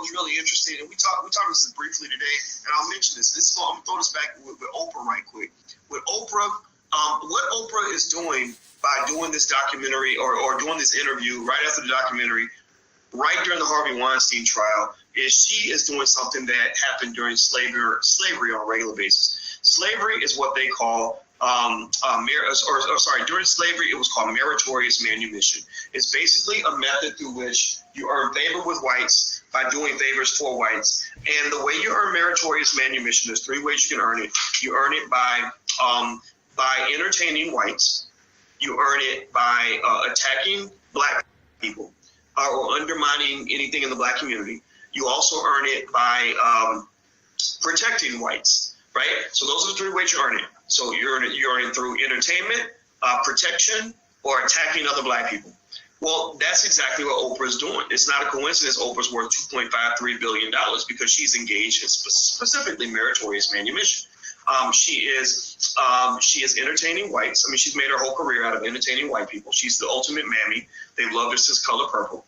was really interesting, and we talked this briefly today, and I'll mention this. I'm gonna throw this back with Oprah right quick. With Oprah, what Oprah is doing by doing this documentary or doing this interview right after the documentary, right during the Harvey Weinstein trial, is she is doing something that happened during slavery on a regular basis. Slavery is what they call during slavery, it was called Meritorious Manumission. It's basically a method through which you earn favor with whites by doing favors for whites. And the way you earn Meritorious Manumission, there's three ways you can earn it. You earn it by entertaining whites. You earn it by attacking black people or undermining anything in the black community. You also earn it by protecting whites, right? So those are the three ways you earn it. So you earn it through entertainment, protection, or attacking other black people. Well, that's exactly what Oprah's doing. It's not a coincidence Oprah's worth $2.53 billion because she's engaged in specifically Meritorious Manumission. She is entertaining whites. I mean, she's made her whole career out of entertaining white people. She's the ultimate mammy. They've loved her since Color Purple.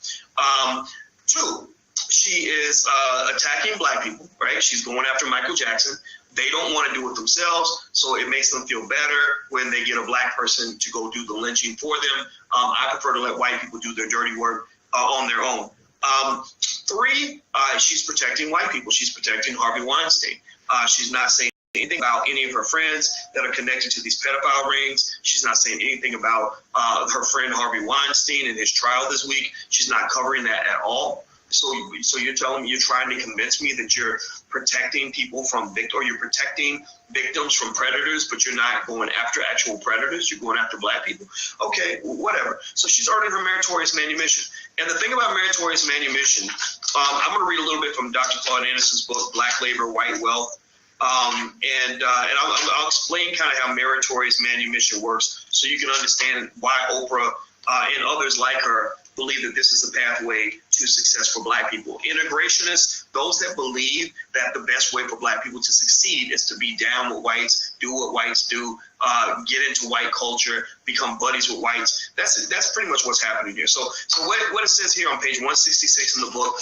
Two, she is attacking black people, right? She's going after Michael Jackson. They don't want to do it themselves, so it makes them feel better when they get a black person to go do the lynching for them. I prefer to let white people do their dirty work on their own. Three, she's protecting white people. She's protecting Harvey Weinstein. She's not saying anything about any of her friends that are connected to these pedophile rings. She's not saying anything about her friend Harvey Weinstein and his trial this week. She's not covering that at all. So you're telling me, you're trying to convince me that you're protecting people from you're protecting victims from predators, but you're not going after actual predators. You're going after black people. Okay, whatever. So she's earning her Meritorious Manumission. And the thing about Meritorious Manumission, I'm going to read a little bit from Dr. Claude Anderson's book, Black Labor, White Wealth. And I'll explain kind of how Meritorious Manumission works so you can understand why Oprah and others like her believe that this is the pathway to success for black people. Integrationists, those that believe that the best way for black people to succeed is to be down with whites, do what whites do, get into white culture, become buddies with whites. That's pretty much what's happening here. So what it says here on page 166 in the book,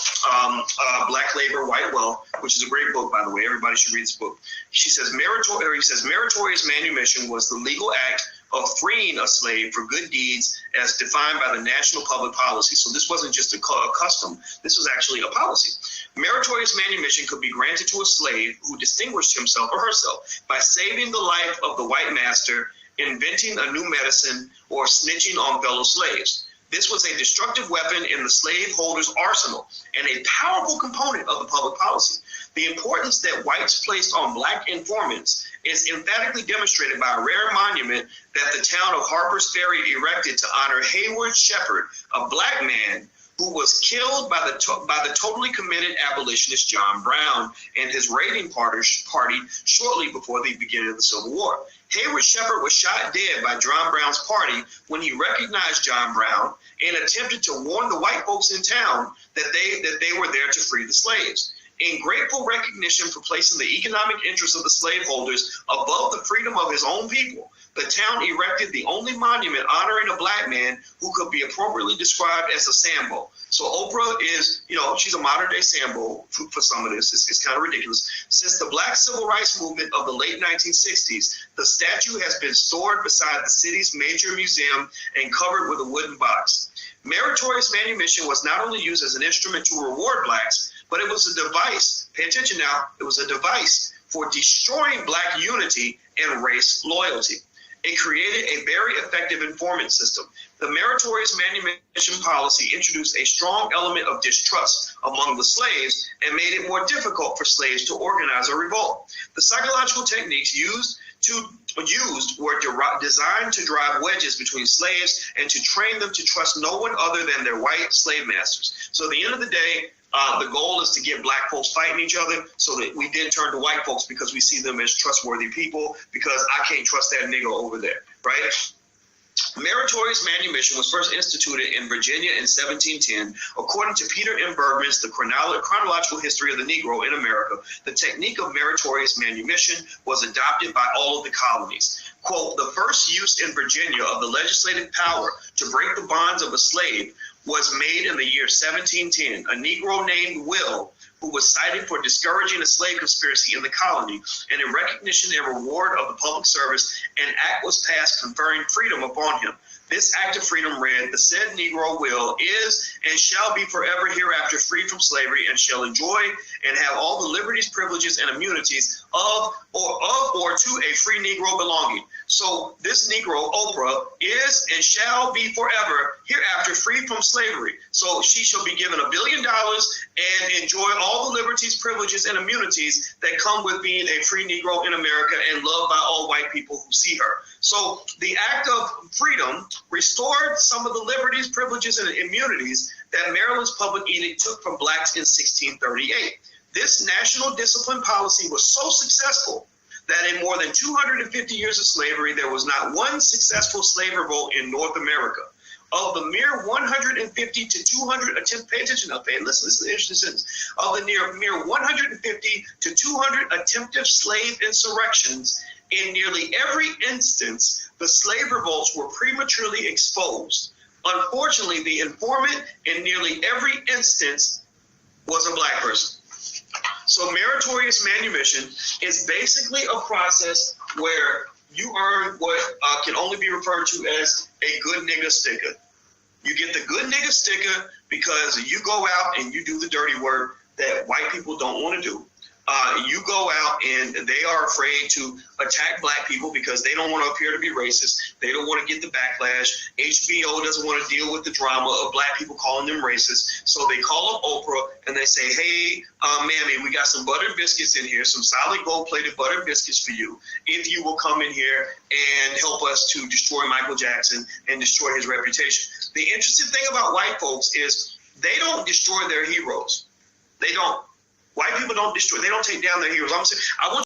Black Labor, White Wealth, which is a great book, by the way. Everybody should read this book. He says Meritorious Manumission was the legal act of freeing a slave for good deeds as defined by the national public policy. So this wasn't just a custom, this was actually a policy. Meritorious manumission could be granted to a slave who distinguished himself or herself by saving the life of the white master, inventing a new medicine, or snitching on fellow slaves. This was a destructive weapon in the slaveholder's arsenal and a powerful component of the public policy. The importance that whites placed on black informants is emphatically demonstrated by a rare monument that the town of Harper's Ferry erected to honor Hayward Shepherd, a black man who was killed by the totally committed abolitionist John Brown and his raiding party shortly before the beginning of the Civil War. Hayward Shepherd was shot dead by John Brown's party when he recognized John Brown and attempted to warn the white folks in town that they were there to free the slaves. In grateful recognition for placing the economic interests of the slaveholders above the freedom of his own people, the town erected the only monument honoring a black man who could be appropriately described as a Sambo. So Oprah is, she's a modern day Sambo for some of this. It's kind of ridiculous. Since the black civil rights movement of the late 1960s, the statue has been stored beside the city's major museum and covered with a wooden box. Meritorious manumission was not only used as an instrument to reward blacks, but it was a device, pay attention now, it was a device for destroying black unity and race loyalty. It created a very effective informant system. The Meritorious Manumission policy introduced a strong element of distrust among the slaves and made it more difficult for slaves to organize a revolt. The psychological techniques used were designed to drive wedges between slaves and to train them to trust no one other than their white slave masters. So at the end of the day, the goal is to get black folks fighting each other so that we then turn to white folks because we see them as trustworthy people because I can't trust that nigga over there, right? Meritorious manumission was first instituted in Virginia in 1710. According to Peter M. Bergman's The Chronological History of the Negro in America, the technique of meritorious manumission was adopted by all of the colonies. Quote, the first use in Virginia of the legislative power to break the bonds of a slave was made in the year 1710. A Negro named Will who was cited for discouraging a slave conspiracy in the colony, and in recognition and reward of the public service, an act was passed conferring freedom upon him. This act of freedom read, the said Negro will, is, and shall be forever hereafter free from slavery, and shall enjoy and have all the liberties, privileges, and immunities of or to a free Negro belonging. So this Negro, Oprah, is and shall be forever hereafter free from slavery. So she shall be given $1 billion and enjoy all the liberties, privileges, and immunities that come with being a free Negro in America and loved by all white people who see her. So the act of freedom restored some of the liberties, privileges, and immunities that Maryland's public edict took from blacks in 1638. This national discipline policy was so successful that in more than 250 years of slavery, there was not one successful slave revolt in North America. Of the mere 150 to 200 attempts, pay attention now, listen, this is an interesting sentence. Of the mere 150 to 200 attempted slave insurrections, in nearly every instance, the slave revolts were prematurely exposed. Unfortunately, the informant in nearly every instance was a black person. So meritorious manumission is basically a process where you earn what can only be referred to as a good nigga sticker. You get the good nigga sticker because you go out and you do the dirty work that white people don't want to do. You go out and they are afraid to attack black people because they don't want to appear to be racist. They don't want to get the backlash. HBO doesn't want to deal with the drama of black people calling them racist. So they call up Oprah and they say, hey, mammy, we got some buttered biscuits in here, some solid gold-plated buttered biscuits for you, if you will come in here and help us to destroy Michael Jackson and destroy his reputation. The interesting thing about white folks is they don't destroy their heroes. They don't. White people don't destroy. They don't take down their heroes. I'm saying, I want